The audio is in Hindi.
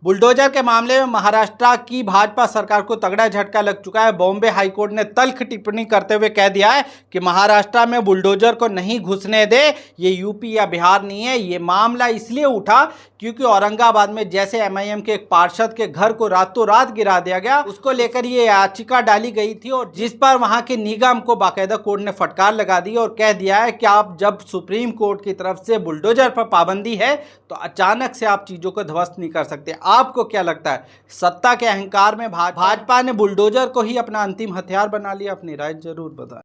बुलडोजर के मामले में महाराष्ट्र की भाजपा सरकार को तगड़ा झटका लग चुका है। बॉम्बे हाईकोर्ट ने तल्ख टिप्पणी करते हुए कह दिया है कि महाराष्ट्र में बुलडोजर को नहीं घुसने दे। ये यूपी या बिहार नहीं है। ये मामला इसलिए उठा क्योंकि औरंगाबाद में जैसे एमआईएम के एक पार्षद के घर को रातों रात गिरा दिया गया, उसको लेकर ये याचिका डाली गई थी और जिस पर वहां के निगम को बाकायदा कोर्ट ने फटकार लगा दी और कह दिया है कि आप जब सुप्रीम कोर्ट की तरफ से बुलडोजर पर पाबंदी है तो अचानक से आप चीजों को ध्वस्त नहीं कर सकते। आपको क्या लगता है, सत्ता के अहंकार में भाजपा ने बुलडोजर को ही अपना अंतिम हथियार बना लिया? अपनी राय जरूर बताएं।